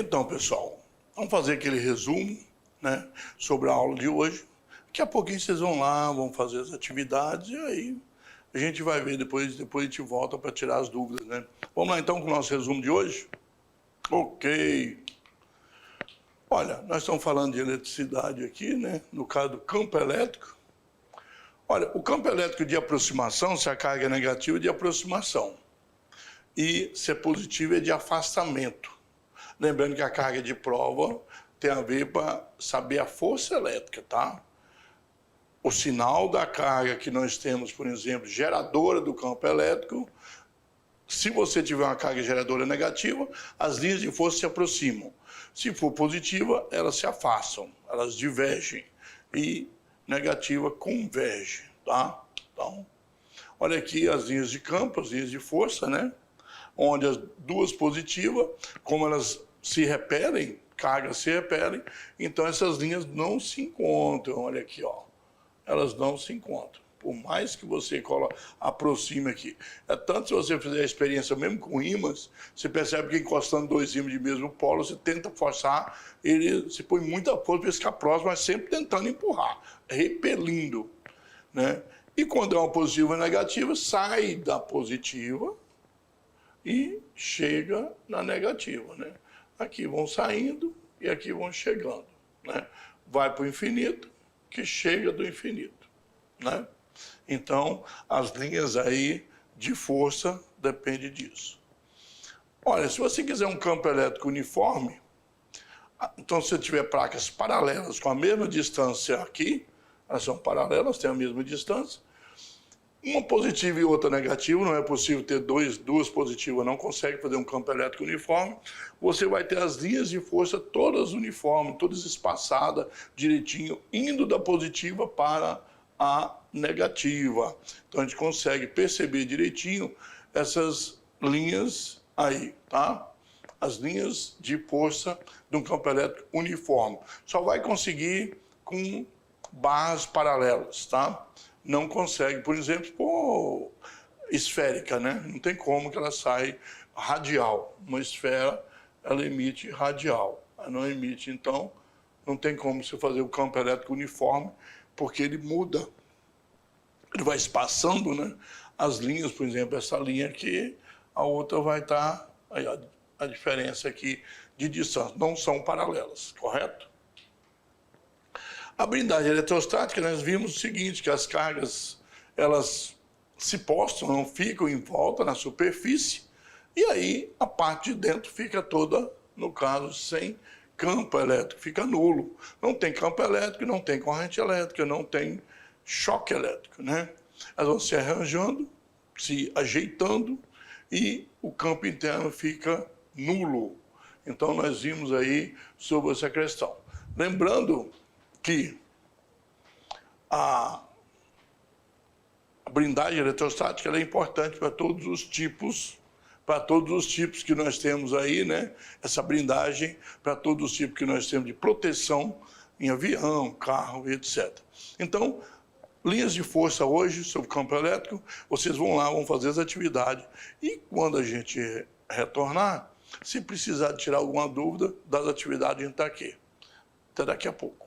Então, pessoal, vamos fazer aquele resumo, né, sobre a aula de hoje. Daqui a pouquinho vocês vão lá, vão fazer as atividades e aí a gente vai ver depois a gente volta para tirar as dúvidas, né? Vamos lá então com o nosso resumo de hoje? Ok. Olha, nós estamos falando de eletricidade aqui, né? No caso do campo elétrico. Olha, o campo elétrico de aproximação, se a carga é negativa, é de aproximação. E se é positivo, é de afastamento. Lembrando que a carga de prova tem a ver para saber a força elétrica, tá? O sinal da carga que nós temos, por exemplo, geradora do campo elétrico, se você tiver uma carga geradora negativa, as linhas de força se aproximam. Se for positiva, elas se afastam, elas divergem. E negativa converge, tá? Então, olha aqui as linhas de campo, as linhas de força, né? Onde as duas positivas, como elas se repelem, cargas se repelem, então essas linhas não se encontram. Olha aqui, ó. Elas não se encontram. Por mais que você aproxime aqui. É tanto se você fizer a experiência mesmo com ímãs, você percebe que encostando dois ímãs de mesmo polo, você tenta forçar, ele se põe muita força para ficar próximo, mas sempre tentando empurrar, repelindo, né? E quando é uma positiva e negativa, sai da positiva e chega na negativa, né? Aqui vão saindo e aqui vão chegando, né? Vai para o infinito, que chega do infinito, né? Então, as linhas aí de força dependem disso. Olha, se você quiser um campo elétrico uniforme, então se você tiver placas paralelas com a mesma distância aqui, elas são paralelas, têm a mesma distância, uma positiva e outra negativa, não é possível ter duas positivas, não consegue fazer um campo elétrico uniforme, você vai ter as linhas de força todas uniformes, todas espaçadas, direitinho, indo da positiva para a negativa. Então a gente consegue perceber direitinho essas linhas aí, tá? As linhas de força de um campo elétrico uniforme. Só vai conseguir com barras paralelas, tá? Não consegue, por exemplo, por esférica, né? Não tem como que ela sai radial. Uma esfera, ela emite radial. Ela não emite, então, não tem como você fazer o campo elétrico uniforme, porque ele muda. Ele vai espaçando, né? As linhas, por exemplo, essa linha aqui, a outra vai estar, aí a diferença aqui de distância, não são paralelas, correto? A blindagem eletrostática, nós vimos o seguinte, que as cargas, elas se postam, não ficam em volta na superfície, e aí a parte de dentro fica toda, no caso, sem campo elétrico, fica nulo. Não tem campo elétrico, não tem corrente elétrica, não tem choque elétrico, né? Elas vão se arranjando, se ajeitando, e o campo interno fica nulo. Então nós vimos aí sobre essa questão. Lembrando que a blindagem eletrostática ela é importante para todos os tipos que nós temos aí, né? Essa blindagem para todos os tipos que nós temos de proteção em avião, carro, etc. Então, linhas de força hoje sobre o campo elétrico, vocês vão lá, vão fazer as atividades e quando a gente retornar, se precisar tirar alguma dúvida das atividades, a gente está aqui. Até daqui a pouco.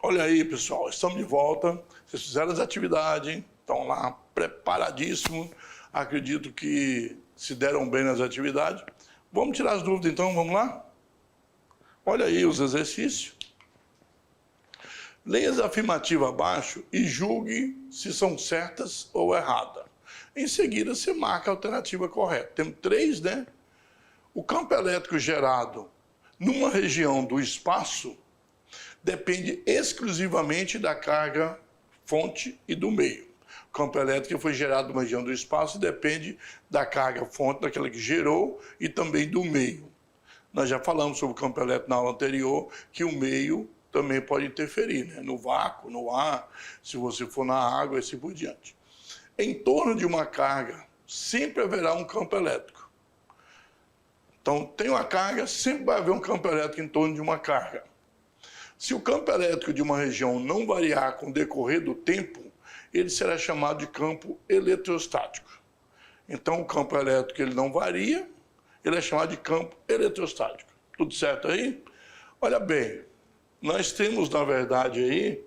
Olha aí, pessoal, estamos de volta. Vocês fizeram as atividades, hein? Estão lá preparadíssimos. Acredito que se deram bem nas atividades. Vamos tirar as dúvidas, então, vamos lá? Olha aí os exercícios. Leia as afirmativas abaixo e julgue se são certas ou erradas. Em seguida, você marca a alternativa correta. Temos 3, né? O campo elétrico gerado numa região do espaço depende exclusivamente da carga fonte e do meio. O campo elétrico foi gerado numa região do espaço e depende da carga fonte, daquela que gerou, e também do meio. Nós já falamos sobre o campo elétrico na aula anterior, que o meio também pode interferir, né? No vácuo, no ar, se você for na água e assim por diante. Em torno de uma carga, sempre haverá um campo elétrico. Então, tem uma carga, sempre vai haver um campo elétrico em torno de uma carga. Se o campo elétrico de uma região não variar com o decorrer do tempo, ele será chamado de campo eletrostático. Então, o campo elétrico ele não varia, ele é chamado de campo eletrostático. Tudo certo aí? Olha bem, nós temos, na verdade, aí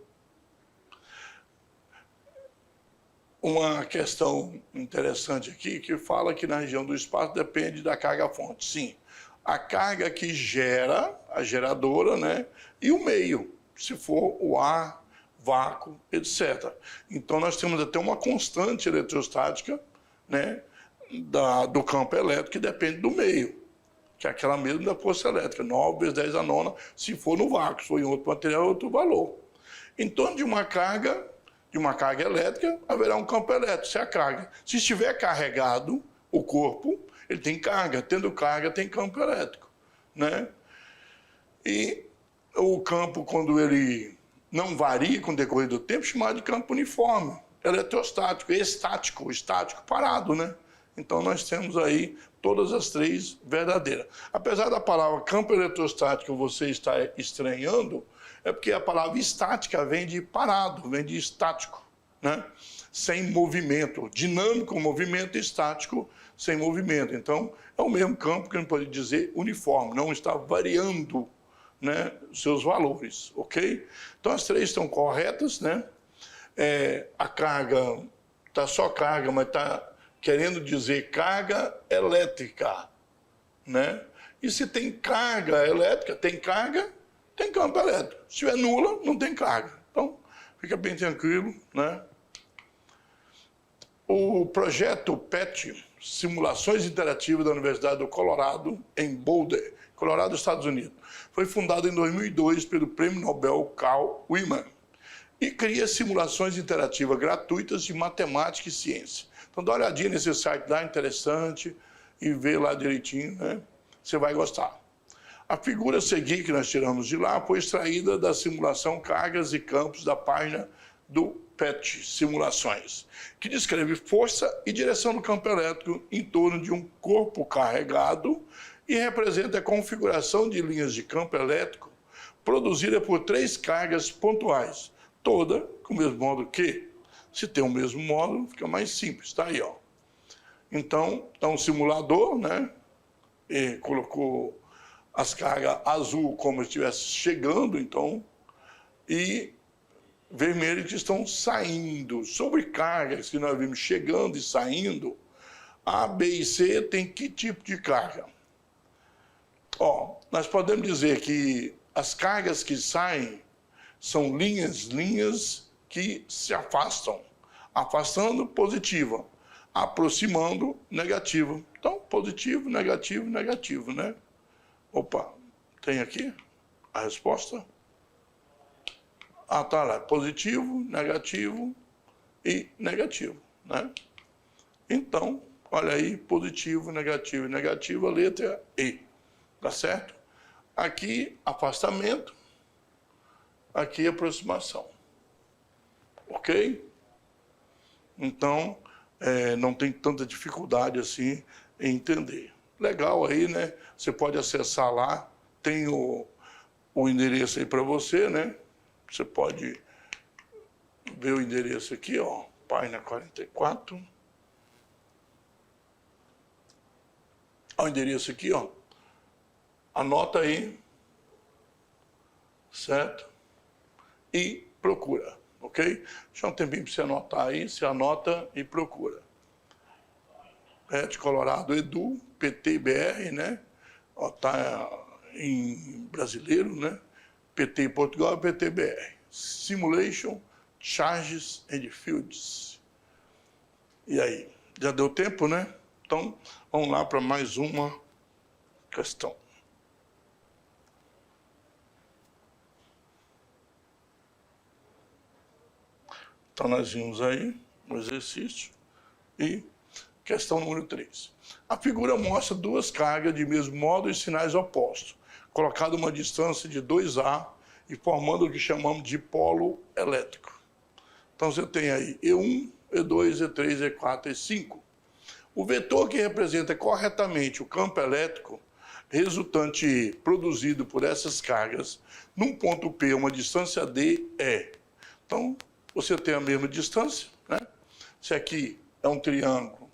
uma questão interessante aqui, que fala que na região do espaço depende da carga-fonte. Sim, a carga que gera, a geradora, né, e o meio, se for o ar, vácuo, etc. Então, nós temos até uma constante eletrostática, né, do campo elétrico, que depende do meio, que é aquela mesma da força elétrica, 9 vezes 10 a nona, se for no vácuo, se for em outro material, é outro valor. Em torno de uma carga elétrica, haverá um campo elétrico, se a carga. Se estiver carregado, o corpo, ele tem carga, tendo carga, tem campo elétrico, né? E o campo, quando ele não varia com o decorrer do tempo, é chamado de campo uniforme, eletrostático, estático, estático parado, né? Então, nós temos aí todas as três verdadeiras. Apesar da palavra campo eletrostático você está estranhando, é porque a palavra estática vem de parado, vem de estático, né? Sem movimento. Dinâmico, movimento, estático, sem movimento. Então, é o mesmo campo que a gente pode dizer uniforme, não está variando, né, seus valores, ok? Então, as três estão corretas, né? A carga, está só carga, mas está querendo dizer carga elétrica, né? E se tem carga elétrica, tem carga, tem campo elétrico. Se tiver nula, não tem carga. Então, fica bem tranquilo, né? O projeto PET, Simulações Interativas da Universidade do Colorado, em Boulder, Colorado, Estados Unidos, foi fundado em 2002 pelo Prêmio Nobel Carl Wieman e cria simulações interativas gratuitas de matemática e ciência. Então, dá uma olhadinha nesse site lá, interessante, e vê lá direitinho, né? Você vai gostar. A figura a seguir que nós tiramos de lá foi extraída da simulação Cargas e Campos da página do PET Simulações, que descreve força e direção do campo elétrico em torno de um corpo carregado e representa a configuração de linhas de campo elétrico produzida por 3 cargas pontuais, toda com o mesmo modo que, se tem o mesmo módulo, fica mais simples, tá aí, ó. Então, é um simulador, né? E colocou as cargas azul como se estivesse chegando, então, e vermelho que estão saindo. Sobre cargas que nós vimos chegando e saindo, A, B e C tem que tipo de carga? Ó, nós podemos dizer que as cargas que saem são linhas que se afastam. Afastando, positiva. Aproximando, negativa. Então, positivo, negativo, né? Opa, tem aqui a resposta? Ah, tá lá. Positivo, negativo e negativo, né? Então, olha aí, positivo, negativo, a letra E. Tá certo? Aqui, afastamento. Aqui, aproximação. Ok? Então, não tem tanta dificuldade assim em entender. Legal aí, né? Você pode acessar lá, tem o endereço aí para você, né? Você pode ver o endereço aqui, ó, página 44. Olha o endereço aqui, ó. Anota aí, certo? E procura, ok? Deixa um tempinho para você anotar aí, você anota e procura. PET Colorado Edu, PTBR, né? Ó, tá em brasileiro, né? PT Portugal, PTBR. Simulation, Charges and Fields. E aí? Já deu tempo, né? Então, vamos lá para mais uma questão. Então, nós vimos aí no exercício. E questão número 3. A figura mostra 2 cargas de mesmo modo e sinais opostos, colocado uma distância de 2A e formando o que chamamos de polo elétrico. Então, você tem aí E1, E2, E3, E4, E5. O vetor que representa corretamente o campo elétrico resultante E produzido por essas cargas num ponto P, uma distância D, é. Então, você tem a mesma distância, né? Se aqui é um triângulo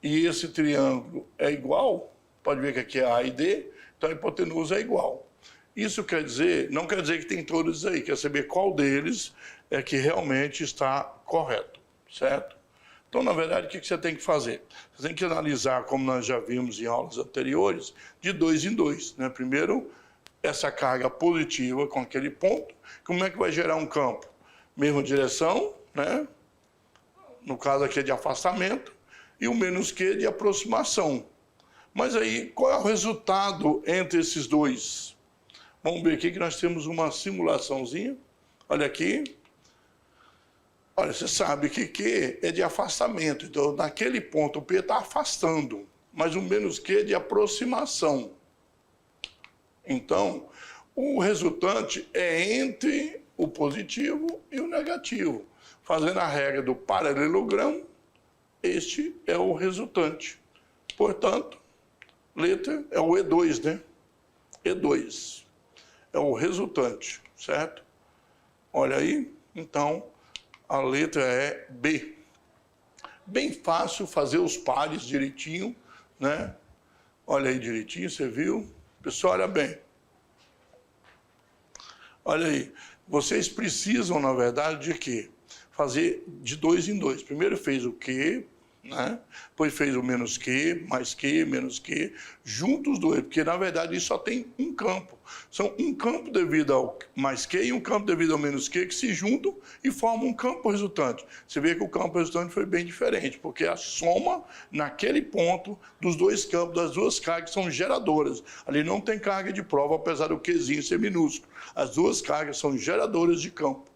e esse triângulo é igual, pode ver que aqui é A e D, então a hipotenusa é igual. Isso quer dizer, não quer dizer que tem todos aí, quer saber qual deles é que realmente está correto, certo? Então, na verdade, o que você tem que fazer? Você tem que analisar, como nós já vimos em aulas anteriores, de 2 em 2, né? Primeiro, essa carga positiva com aquele ponto, como é que vai gerar um campo? Mesma direção, né? No caso aqui é de afastamento, e o menos Q de aproximação. Mas aí, qual é o resultado entre esses dois? Vamos ver aqui que nós temos uma simulaçãozinha. Olha aqui. Olha, você sabe que Q é de afastamento. Então, naquele ponto, o P está afastando. Mas o menos Q é de aproximação. Então, o resultante é entre o positivo e o negativo. Fazendo a regra do paralelogramo, este é o resultante. Portanto, letra é o E2, né? E2 é o resultante, certo? Olha aí, então, a letra é B. Bem fácil fazer os pares direitinho, né? Olha aí direitinho, você viu? Pessoal, olha bem. Olha aí, vocês precisam, na verdade, de quê? Fazer de 2 em 2. Primeiro fez o Q, né? Depois fez o menos Q, mais Q, menos Q, juntos os dois, porque na verdade isso só tem um campo. São um campo devido ao mais Q e um campo devido ao menos Q que se juntam e formam um campo resultante. Você vê que o campo resultante foi bem diferente, porque a soma naquele ponto dos dois campos, das duas cargas são geradoras. Ali não tem carga de prova, apesar do Qzinho ser minúsculo. As duas cargas são geradoras de campo.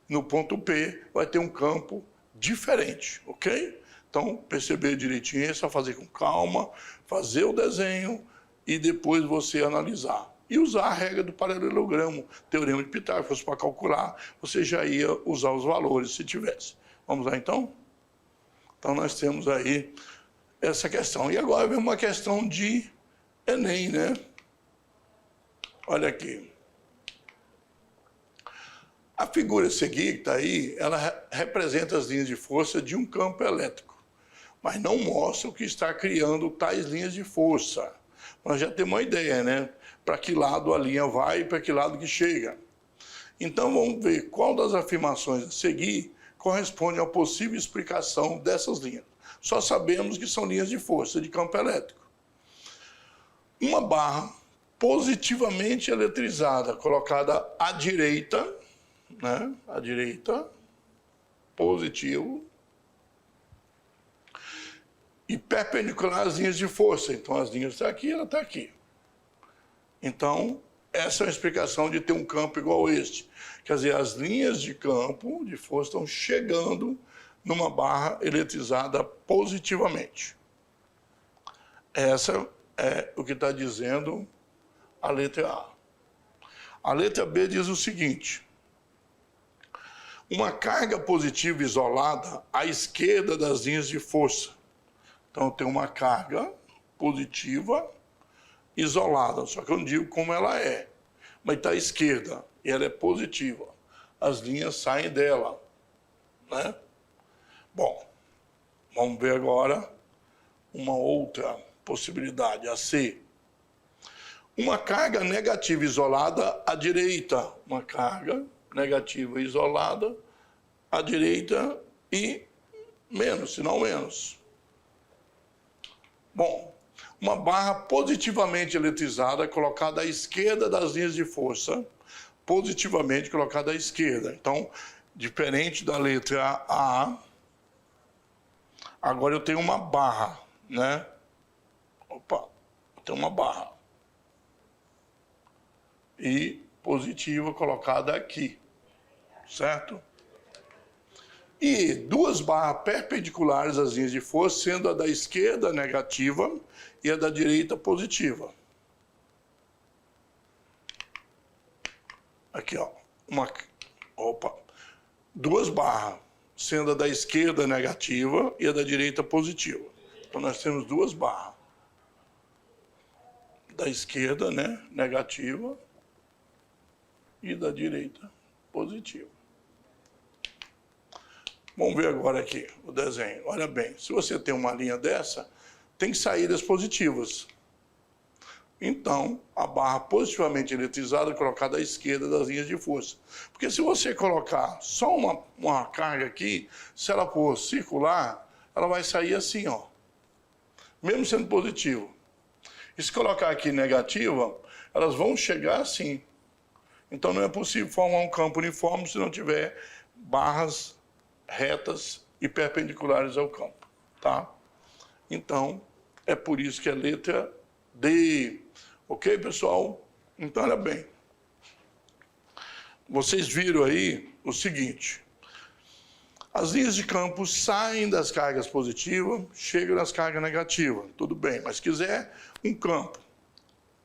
No ponto P vai ter um campo diferente, ok? Então, perceber direitinho, é só fazer com calma, fazer o desenho e depois você analisar. E usar a regra do paralelogramo, teorema de Pitágoras, fosse para calcular, você já ia usar os valores se tivesse. Vamos lá, então? Então, nós temos aí essa questão. E agora vem uma questão de Enem, né? Olha aqui. A figura a seguir, que está aí, ela representa as linhas de força de um campo elétrico, mas não mostra o que está criando tais linhas de força. Nós já temos uma ideia, né? Para que lado a linha vai e para que lado que chega. Então, vamos ver qual das afirmações a seguir corresponde à possível explicação dessas linhas. Só sabemos que são linhas de força de campo elétrico. Uma barra positivamente eletrizada, colocada à direita, né? À direita, positivo, e perpendicular às linhas de força. Então, as linhas estão aqui, ela está aqui. Então, essa é a explicação de ter um campo igual a este. Quer dizer, as linhas de campo, de força, estão chegando numa barra eletrizada positivamente. Essa é o que está dizendo a letra A. A letra B diz o seguinte: uma carga positiva isolada à esquerda das linhas de força. Então, tem uma carga positiva isolada, só que eu não digo como ela é, mas está à esquerda e ela é positiva. As linhas saem dela, né? Bom, vamos ver agora uma outra possibilidade, a C. Uma carga negativa isolada à direita, uma carga negativa isolada à direita e menos, se não menos. Bom, uma barra positivamente eletrizada colocada à esquerda das linhas de força, positivamente colocada à esquerda. Então, diferente da letra A, agora eu tenho uma barra, né? Opa, eu tenho uma barra. E positiva colocada aqui, certo? E duas barras perpendiculares às linhas de força, sendo a da esquerda negativa e a da direita positiva. Aqui, ó. Duas barras, sendo a da esquerda negativa e a da direita positiva. Então, nós temos duas barras. da esquerda, né, negativa, e da direita, positiva. Vamos ver agora aqui o desenho. Olha bem, se você tem uma linha dessa, tem saídas positivas. Então, a barra positivamente eletrizada é colocada à esquerda das linhas de força. Porque se você colocar só uma carga aqui, se ela for circular, ela vai sair assim, ó, mesmo sendo positivo. E se colocar aqui negativa, elas vão chegar assim. Então não é possível formar um campo uniforme se não tiver barras retas e perpendiculares ao campo, tá? Então, é por isso que é letra D. Ok, pessoal? Então, olha bem. Vocês viram aí o seguinte. As linhas de campo saem das cargas positivas, chegam nas cargas negativas. Tudo bem, mas se quiser um campo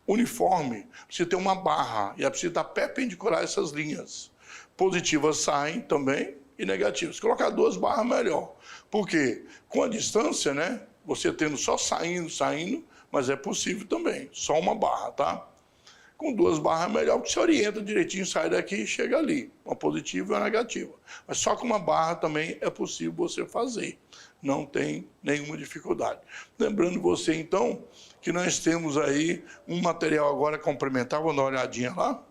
uniforme, precisa ter uma barra e precisa estar perpendicular a essas linhas. Positivas saem também e negativas. Se colocar duas barras, melhor. Por quê? Com a distância, né? Você tendo só saindo, mas é possível também. Só uma barra, tá? Com duas barras é melhor, porque você orienta direitinho, sai daqui e chega ali. Uma positiva e uma negativa. Mas só com uma barra também é possível você fazer. Não tem nenhuma dificuldade. Lembrando você, então, que nós temos aí um material agora complementar. Vamos dar uma olhadinha lá.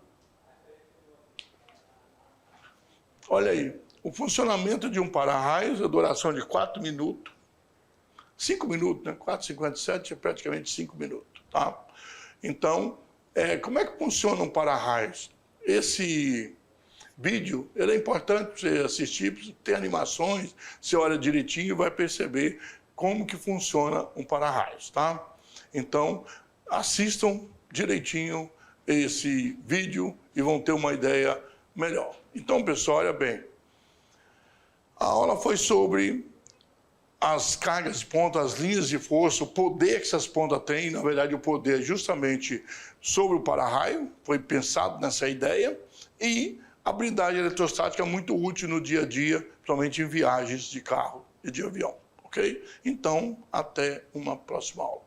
Olha aí. O funcionamento de um para-raios, a duração de 4 minutos. 5 minutos, né? 4,57 é praticamente 5 minutos, tá? Então, como é que funciona um para-raios? Esse vídeo, ele é importante para você assistir, tem animações, você olha direitinho e vai perceber como que funciona um para-raios, tá? Então, assistam direitinho esse vídeo e vão ter uma ideia melhor. Então, pessoal, olha bem. A aula foi sobre as cargas de ponta, as linhas de força, o poder que essas pontas têm. Na verdade, o poder é justamente sobre o para-raio, foi pensado nessa ideia. E a blindagem eletrostática é muito útil no dia a dia, principalmente em viagens de carro e de avião, ok? Então, até uma próxima aula.